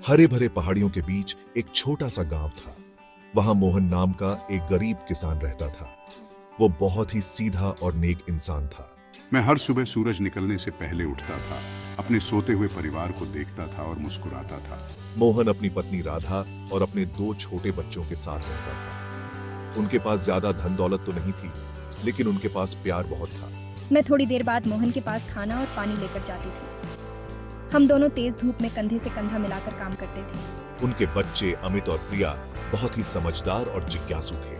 हरे भरे पहाड़ियों के बीच एक छोटा सा गांव था। वहां मोहन नाम का एक गरीब किसान रहता था। वो बहुत ही सीधा और नेक इंसान था। मैं हर सुबह सूरज निकलने से पहले उठता था, अपने सोते हुए परिवार को देखता था और मुस्कुराता था। मोहन अपनी पत्नी राधा और अपने 2 छोटे बच्चों के साथ रहता था। उनके पास ज्यादा धन दौलत तो नहीं थी, लेकिन उनके पास प्यार बहुत था। मैं थोड़ी देर बाद मोहन के पास खाना और पानी लेकर जाती थी। हम दोनों तेज धूप में कंधे से कंधा मिलाकर काम करते थे। उनके बच्चे अमित और प्रिया बहुत ही समझदार और जिज्ञासु थे।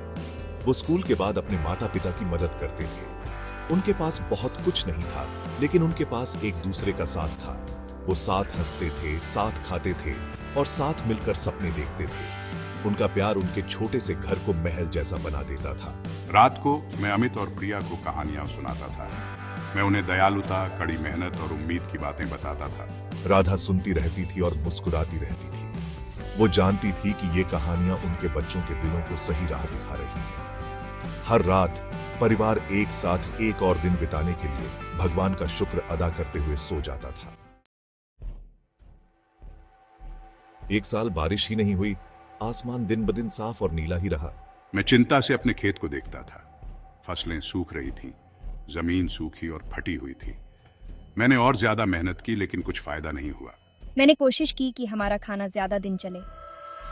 वो स्कूल के बाद अपने माता पिता की मदद करते थे। उनके पास बहुत कुछ नहीं था, लेकिन उनके पास एक दूसरे का साथ था। वो साथ हंसते थे, साथ खाते थे और साथ मिलकर सपने देखते थे। उनका प्यार उनके छोटे से घर को महल जैसा बना देता था। रात को मैं अमित और प्रिया को कहानियां सुनाता था। मैं उन्हें दयालुता, कड़ी मेहनत और उम्मीद की बातें बताता था। राधा सुनती रहती थी और मुस्कुराती रहती थी। वो जानती थी कि ये कहानियां उनके बच्चों के दिलों को सही राह दिखा रही हैं। हर रात परिवार एक साथ एक और दिन बिताने के लिए भगवान का शुक्र अदा करते हुए सो जाता था। एक साल बारिश ही नहीं हुई। आसमान दिन ब दिन साफ और नीला ही रहा। मैं चिंता से अपने खेत को देखता था। फसलें सूख रही थीं, जमीन सूखी और फटी हुई थी। मैंने और ज्यादा मेहनत की, लेकिन कुछ फायदा नहीं हुआ। मैंने कोशिश की कि हमारा खाना ज्यादा दिन चले।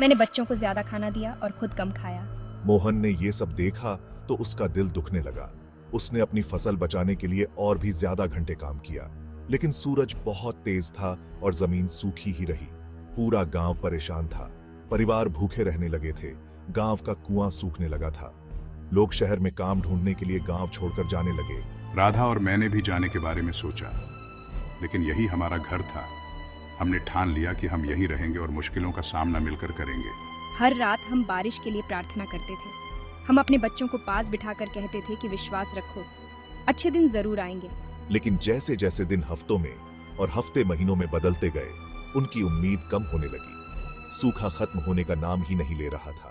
मैंने बच्चों को ज्यादा खाना दिया और खुद कम खाया। मोहन ने ये सब देखा तो उसका दिल दुखने लगा। उसने अपनी फसल बचाने के लिए और भी ज्यादा घंटे काम किया, लेकिन सूरज बहुत तेज था और जमीन सूखी ही रही। पूरा गांव परेशान था। परिवार भूखे रहने लगे थे। गांव का कुआं सूखने लगा था। लोग शहर में काम ढूंढने के लिए गांव छोड़कर जाने लगे। राधा और मैंने भी जाने के बारे में सोचा, लेकिन यही हमारा घर था। हमने ठान लिया कि हम यहीं रहेंगे और मुश्किलों का सामना मिलकर करेंगे। हर रात हम बारिश के लिए प्रार्थना करते थे। हम अपने बच्चों को पास बिठाकर कहते थे कि विश्वास रखो, अच्छे दिन जरूर आएंगे। लेकिन जैसे जैसे दिन हफ्तों में और हफ्ते महीनों में बदलते गए, उनकी उम्मीद कम होने लगी। सूखा खत्म होने का नाम ही नहीं ले रहा था।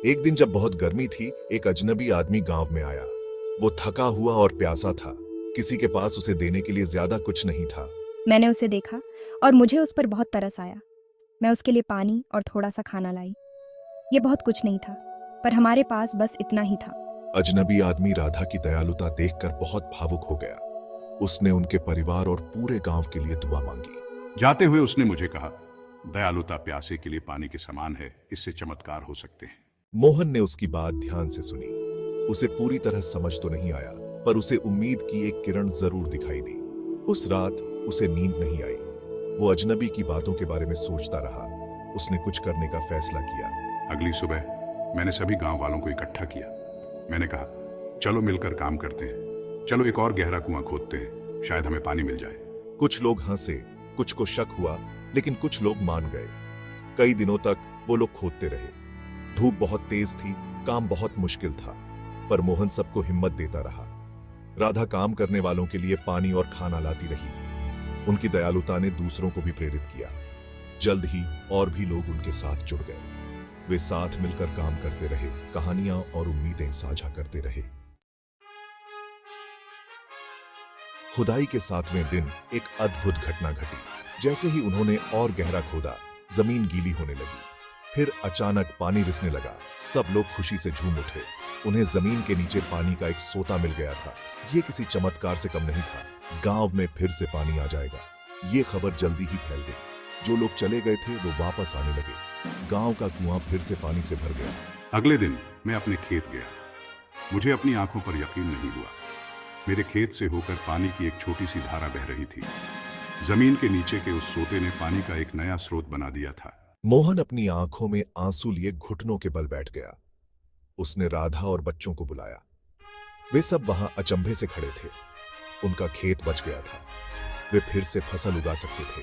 एक दिन जब बहुत गर्मी थी, एक अजनबी आदमी गांव में आया। वो थका हुआ और प्यासा था। किसी के पास उसे देने के लिए ज्यादा कुछ नहीं था। मैंने उसे देखा और मुझे उस पर बहुत तरस आया। मैं उसके लिए पानी और थोड़ा सा खाना लाई। ये बहुत कुछ नहीं था, पर हमारे पास बस इतना ही था। अजनबी आदमी राधा की दयालुता देखकर बहुत भावुक हो गया। उसने उनके परिवार और पूरे गांव के लिए दुआ मांगी। जाते हुए उसने मुझे कहा, दयालुता प्यासे के लिए पानी के समान है, इससे चमत्कार हो सकते हैं। मोहन ने उसकी बात ध्यान से सुनी। उसे पूरी तरह समझ तो नहीं आया, पर उसे उम्मीद की एक किरण जरूर दिखाई दी। उस रात उसे नींद नहीं आई। वो अजनबी की बातों के बारे में सोचता रहा। उसने कुछ करने का फैसला किया। अगली सुबह मैंने सभी गांव वालों को इकट्ठा किया। मैंने कहा, चलो मिलकर काम करते हैं। चलो एक और गहरा कुआं खोदते हैं, शायद हमें पानी मिल जाए। कुछ कुछ लोग हंसे, कुछ को शक हुआ, लेकिन कुछ लोग मान गए। कई दिनों तक वो लोग खोदते रहे। धूप बहुत तेज थी, काम बहुत मुश्किल था, पर मोहन सबको हिम्मत देता रहा। राधा काम करने वालों के लिए पानी और खाना लाती रही। उनकी दयालुता ने दूसरों को भी प्रेरित किया। जल्द ही और भी लोग उनके साथ जुड़ गए। वे साथ मिलकर काम करते रहे, कहानियां और उम्मीदें साझा करते रहे। खुदाई के 7वें दिन एक अद्भुत घटना घटी। जैसे ही उन्होंने और गहरा खोदा, जमीन गीली होने लगी। फिर अचानक पानी रिसने लगा। सब लोग खुशी से झूम उठे। उन्हें जमीन के नीचे पानी का एक सोता मिल गया था। ये किसी चमत्कार से कम नहीं था। गांव में फिर से पानी आ जाएगा, ये खबर जल्दी ही फैल गई। जो लोग चले गए थे वो वापस आने लगे। गांव का कुआं फिर से पानी से भर गया। अगले दिन मैं अपने खेत गया। मुझे अपनी आंखों पर यकीन नहीं हुआ। मेरे खेत से होकर पानी की एक छोटी सी धारा बह रही थी। जमीन के नीचे के उस सोते ने पानी का एक नया स्रोत बना दिया था। मोहन अपनी आंखों में आंसू लिए घुटनों के बल बैठ गया। उसने राधा और बच्चों को बुलाया। वे सब वहां अचंभे से खड़े थे। उनका खेत बच गया था। वे फिर से फसल उगा सकते थे।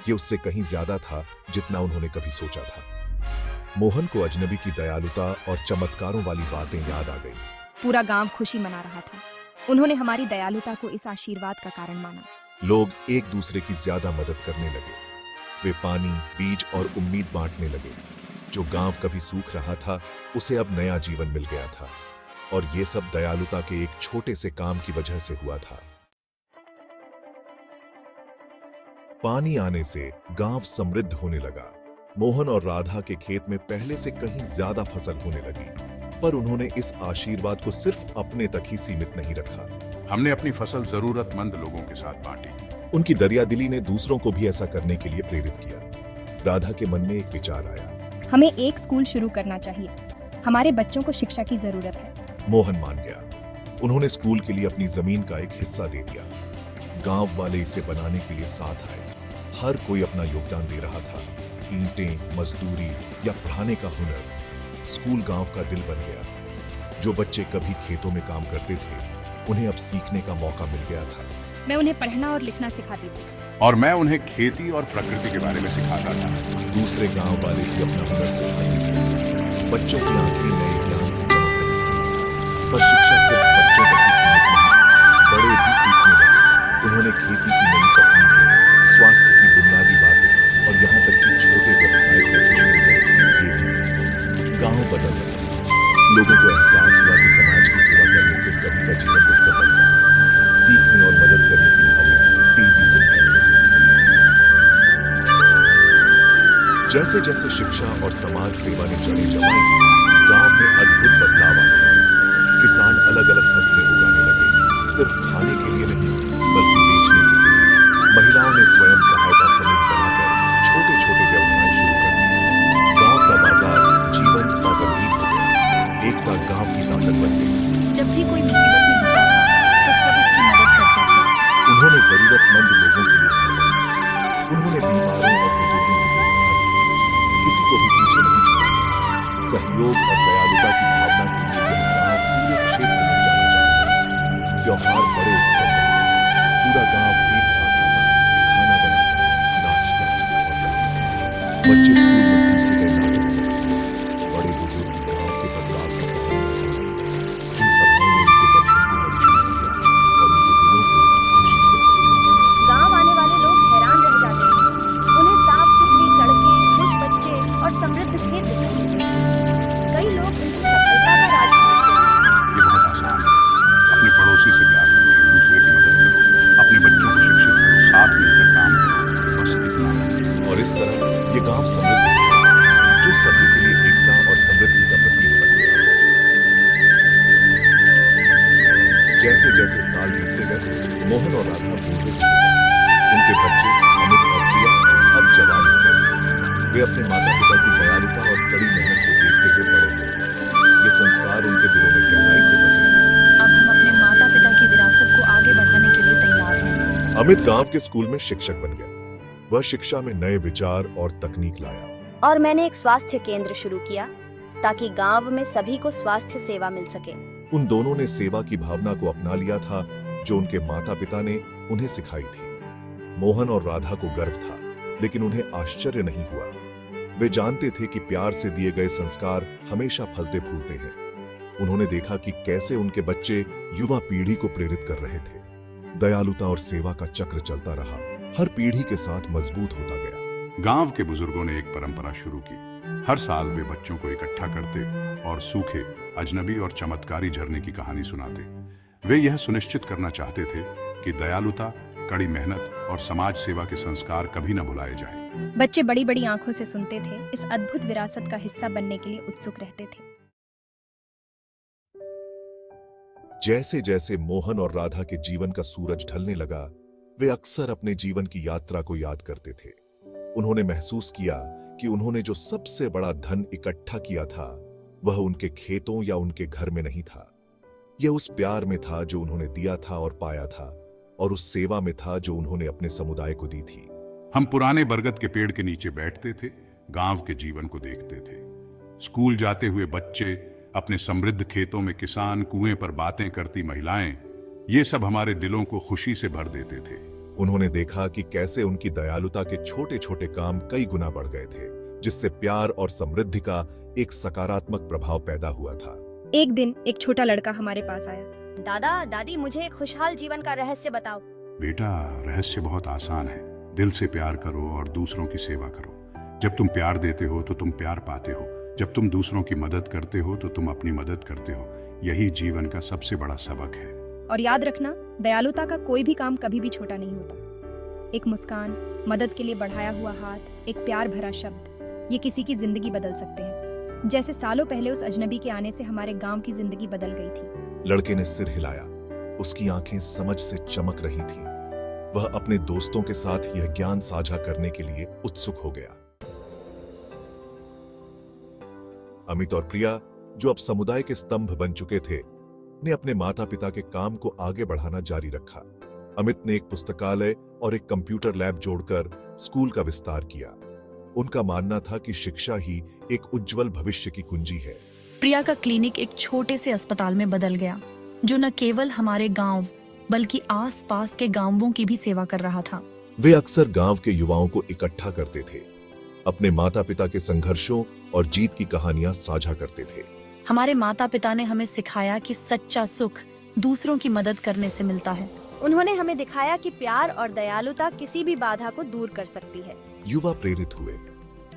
ये उससे कहीं ज्यादा था जितना उन्होंने कभी सोचा था। मोहन को अजनबी की दयालुता और चमत्कारों वाली बातें याद आ गई। पूरा गांव खुशी मना रहा था। उन्होंने हमारी दयालुता को इस आशीर्वाद का कारण माना। लोग एक दूसरे की ज्यादा मदद करने लगे। वे पानी, बीज और उम्मीद बांटने लगे। जो गांव कभी सूख रहा था, उसे अब नया जीवन मिल गया था। और ये सब दयालुता के एक छोटे से काम की वजह से हुआ था। पानी आने से गांव समृद्ध होने लगा। मोहन और राधा के खेत में पहले से कहीं ज्यादा फसल होने लगी, पर उन्होंने इस आशीर्वाद को सिर्फ अपने तक ही सीमित नहीं रखा। हमने अपनी फसल जरूरतमंद लोगों के साथ बांटी। उनकी दरियादिली ने दूसरों को भी ऐसा करने के लिए प्रेरित किया। राधा के मन में एक विचार आया। हमें एक स्कूल शुरू करना चाहिए। हमारे बच्चों को शिक्षा की जरूरत है। मोहन मान गया। उन्होंने स्कूल के लिए अपनी जमीन का एक हिस्सा दे दिया। गांव वाले इसे बनाने के लिए साथ आए। हर कोई अपना योगदान दे रहा था। ईंटें, मजदूरी या पढ़ाने का हुनर। स्कूल गांव का दिल बन गया। जो बच्चे कभी खेतों में काम करते थे, उन्हें अब सीखने का मौका मिल गया था। मैं उन्हें पढ़ना और लिखना सिखाती थी। और मैं उन्हें खेती और प्रकृति के बारे में सिखाता था। दूसरे गांव वाले भी अपना हुनर सिखाते थे। बच्चों की आंखें नए ज्ञान से चमक रही थी। पर शिक्षा सिर्फ बच्चों तक ही सीमित नहीं, बड़े भी सीखने लगे। उन्होंने खेती की नई तकनीकें, स्वास्थ्य की बुनियादी बातें और यहाँ तक कि छोटे व्यवसाय कैसे शुरू करें, ये भी सीखे। गांव बदल गया। लोगों को एहसास हुआ कि समाज की सेवा करने से सभी का जीवन बेहतर बनता है। सीखने और मदद करने की भावना तेजी से फैल गई। जैसे जैसे शिक्षा और समाज सेवा ने जड़ें जमाई, गांव में अद्भुत बदलाव आने लगे। किसान अलग अलग फसलें उगाने लगे, सिर्फ खाने के लिए नहीं बल्कि बेचने के लिए। महिलाओं ने स्वयं सहायता समूह बनाकर छोटे छोटे व्यवसाय शुरू कर दिए। गांव का बाजार जीवंत और गंभीर हो गया। एकता गांव की ताकत बन गई। जब भी कोई मुसीबत में होता था तो सब उसकी मदद करते थे। उन्होंने जरूरतमंद लोगों के लिए घर बनाए। उन्होंने बीमारों और बुजुर्गों की देखभाल की। किसी को भी पीछे नहीं छोड़ा। सहयोग और दयालुता की भावना के लिए यह गांव पूरे क्षेत्र में जाना जाता है। त्योहार बड़े उत्सव में पूरा गांव एक साथ आता, खाना बनाता, नाचता और गाता। बच्चे स्कूल में सीखे गए नाटक, बड़े बुजुर्ग गांव के बदलाव की कहानियां सुनाते। इन सभाओं ने उनके बंधन को मजबूत किया और उनके दिलों को खुशी से भर दिया। गांव आने वाले लोग हैरान रह जाते हैं। उन्हें साफ सुथरी सड़कें, खुश बच्चे और समृद्ध खेत दिखाई देते हैं। कई लोग उनकी सफलता का राज पूछते हैं। ये बहुत आसान है। अपने पड़ोसी से प्यार करो, एक दूसरे की मदद करो, अपने बच्चों को शिक्षित करो, साथ मिलकर काम करो, बस इतना है। और इस तरह ये गांव समृद्ध हो गया, जो सभी के लिए एकता और समृद्धि का प्रतीक बन गया। जैसे जैसे साल बीतते गए, मोहन और राधा बूढ़े होते गए। उनके बच्चे अमित और प्रिया अब जवान हो गए। वे अपने माता पिता की दयालुता और कड़ी मेहनत को देखते हुए बड़े हो गए। ये संस्कार उनके दिलों में गहराई से बसे हुए। अब हम अपने माता पिता की विरासत को आगे बढ़ाने के लिए तैयार हैं। अमित गांव के स्कूल में शिक्षक बन गया। वह शिक्षा में नए विचार और तकनीक लाया। और मैंने एक स्वास्थ्य केंद्र शुरू किया ताकि गांव में सभी को स्वास्थ्य सेवा मिल सके। उन दोनों ने सेवा की भावना को अपना लिया था जो उनके माता पिता ने उन्हें सिखाई थी। मोहन और राधा को गर्व था, लेकिन उन्हें आश्चर्य नहीं हुआ। वे जानते थे कि प्यार से दिए गए संस्कार हमेशा फलते फूलते हैं। उन्होंने देखा कि कैसे उनके बच्चे युवा पीढ़ी को प्रेरित कर रहे थे। दयालुता और सेवा का चक्र चलता रहा, हर पीढ़ी के साथ मजबूत होता गया। गांव के बुजुर्गों ने एक परंपरा शुरू की। हर साल वे बच्चों को इकट्ठा करते और सूखे, अजनबी और चमत्कारी झरने की कहानी सुनाते। वे यह सुनिश्चित करना चाहते थे कि दयालुता, कड़ी मेहनत और समाज सेवा के संस्कार कभी न भुलाए जाएं। बच्चे बड़ी बड़ी आंखों से सुनते थे। इस अद्भुत विरासत का हिस्सा बनने के लिए उत्सुक रहते थे। जैसे जैसे मोहन और राधा के जीवन का सूरज ढलने लगा, वे अक्सर अपने जीवन की यात्रा को याद करते थे। उन्होंने महसूस किया कि उन्होंने जो सबसे बड़ा धन इकट्ठा किया था, वह उनके खेतों या उनके घर में नहीं था। यह उस प्यार में था जो उन्होंने दिया था और पाया था, और उस सेवा में था जो उन्होंने अपने समुदाय को दी थी। हम पुराने बरगद के पेड़ के नीचे बैठते थे, गांव के जीवन को देखते थे। स्कूल जाते हुए बच्चे, अपने समृद्ध खेतों में किसान, कुएं पर बातें करती महिलाएं, ये सब हमारे दिलों को खुशी से भर देते थे। उन्होंने देखा कि कैसे उनकी दयालुता के छोटे छोटे काम कई गुना बढ़ गए थे, जिससे प्यार और समृद्धि का एक सकारात्मक प्रभाव पैदा हुआ था। एक दिन एक छोटा लड़का हमारे पास आया। दादा दादी, मुझे एक खुशहाल जीवन का रहस्य बताओ। बेटा, रहस्य बहुत आसान है। दिल से प्यार करो और दूसरों की सेवा करो। जब तुम प्यार देते हो तो तुम प्यार पाते हो। जब तुम दूसरों की मदद करते हो तो तुम अपनी मदद करते हो। यही जीवन का सबसे बड़ा सबक है। और याद रखना, दयालुता का कोई भी काम कभी भी छोटा नहीं होता। एक मुस्कान, मदद के लिए बढ़ाया हुआ हाथ, एक प्यार भरा शब्द, ये किसी की जिंदगी बदल सकते हैं। जैसे सालों पहले उस अजनबी के आने से हमारे गांव की जिंदगी बदल गई थी। लड़के ने सिर हिलाया। उसकी आंखें समझ से चमक रही थीं। वह अपने दोस्तों के साथ यह ज्ञान साझा करने के लिए उत्सुक हो गया। अमित और प्रिया, जो अब समुदाय के स्तंभ बन चुके थे, ने अपने माता पिता के काम को आगे बढ़ाना जारी रखा। अमित ने एक पुस्तकालय और एक कंप्यूटर लैब जोड़कर स्कूल का विस्तार किया। उनका मानना था कि शिक्षा ही एक उज्जवल भविष्य की कुंजी है। प्रिया का क्लिनिक एक छोटे से अस्पताल में बदल गया, जो न केवल हमारे गांव बल्कि आसपास के गांवों की भी सेवा कर रहा था। वे अक्सर गांव के युवाओं को इकट्ठा करते थे, अपने माता पिता के संघर्षों और जीत की कहानियां साझा करते थे। हमारे माता पिता ने हमें सिखाया कि सच्चा सुख दूसरों की मदद करने से मिलता है। उन्होंने हमें दिखाया कि प्यार और दयालुता किसी भी बाधा को दूर कर सकती है। युवा प्रेरित हुए।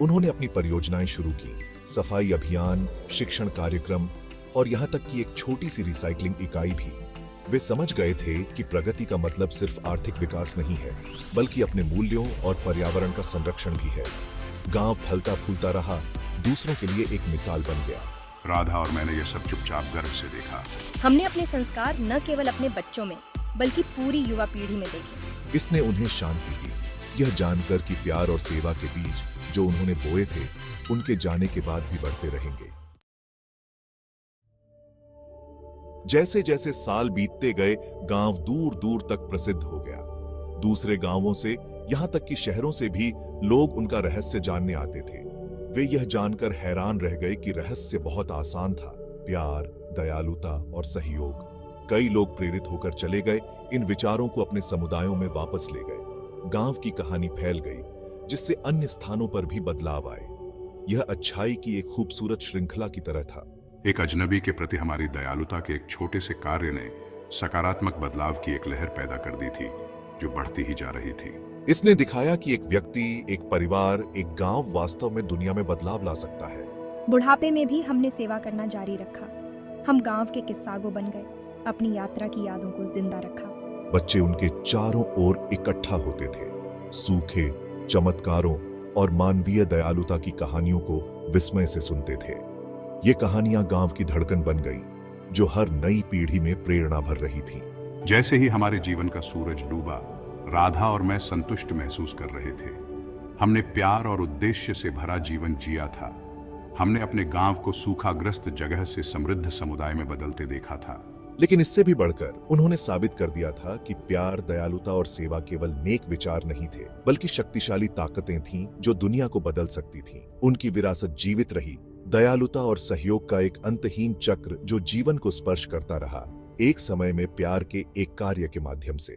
उन्होंने अपनी परियोजनाएं शुरू की, सफाई अभियान, शिक्षण कार्यक्रम और यहाँ तक कि एक छोटी सी रिसाइकलिंग इकाई भी। वे समझ गए थे कि प्रगति का मतलब सिर्फ आर्थिक विकास नहीं है, बल्कि अपने मूल्यों और पर्यावरण का संरक्षण भी है। गांव फलता फूलता रहा, दूसरों के लिए एक मिसाल बन गया। राधा और मैंने यह सब चुपचाप गर्व से देखा। हमने अपने संस्कार न केवल अपने बच्चों में बल्कि पूरी युवा पीढ़ी में देखे। इसने उन्हें शांति दी, यह जानकर कि प्यार और सेवा के बीज जो उन्होंने बोए थे, उनके जाने के बाद भी बढ़ते रहेंगे। जैसे जैसे साल बीतते गए, गांव दूर दूर तक प्रसिद्ध हो गया। दूसरे गांवों से, यहां तक कि शहरों से भी लोग उनका रहस्य जानने आते थे। वे यह जानकर हैरान रह गए कि रहस्य बहुत आसान था, प्यार, दयालुता और सहयोग। कई लोग प्रेरित होकर चले गए, इन विचारों को अपने समुदायों में वापस ले गए। गांव की कहानी फैल गई, जिससे अन्य स्थानों पर भी बदलाव आए। यह अच्छाई की एक खूबसूरत श्रृंखला की तरह था। एक अजनबी के प्रति हमारी दयालुता के एक छोटे से कार्य ने सकारात्मक बदलाव की एक लहर पैदा कर दी थी, जो बढ़ती ही जा रही थी। इसने दिखाया कि एक व्यक्ति, एक परिवार, एक गांव वास्तव में दुनिया में बदलाव ला सकता है। बुढ़ापे में भी हमने सेवा करना जारी रखा। हम गांव के किस्सागो बन गए, अपनी यात्रा की यादों को जिंदा रखा। बच्चे उनके चारों ओर इकट्ठा होते थे, सूखे, चमत्कारों और मानवीय दयालुता की कहानियों को विस्मय से सुनते थे। ये कहानियां गांव की धड़कन बन गईं, जो हर नई पीढ़ी में प्रेरणा भर रही थी। जैसे ही हमारे जीवन का सूरज डूबा, राधा और मैं संतुष्ट महसूस कर रहे थे। हमने प्यार और उद्देश्य से भरा जीवन जिया था। हमने अपने गांव को सूखाग्रस्त जगह से समृद्ध समुदाय में बदलते देखा था। लेकिन इससे भी बढ़कर उन्होंने साबित कर दिया था कि प्यार, दयालुता और सेवा केवल नेक विचार नहीं थे, बल्कि शक्तिशाली ताकतें थीं जो दुनिया को बदल सकती थीं। उनकी विरासत जीवित रही, दयालुता और सहयोग का एक अंतहीन चक्र जो जीवन को स्पर्श करता रहा, एक समय में प्यार के एक कार्य के माध्यम से।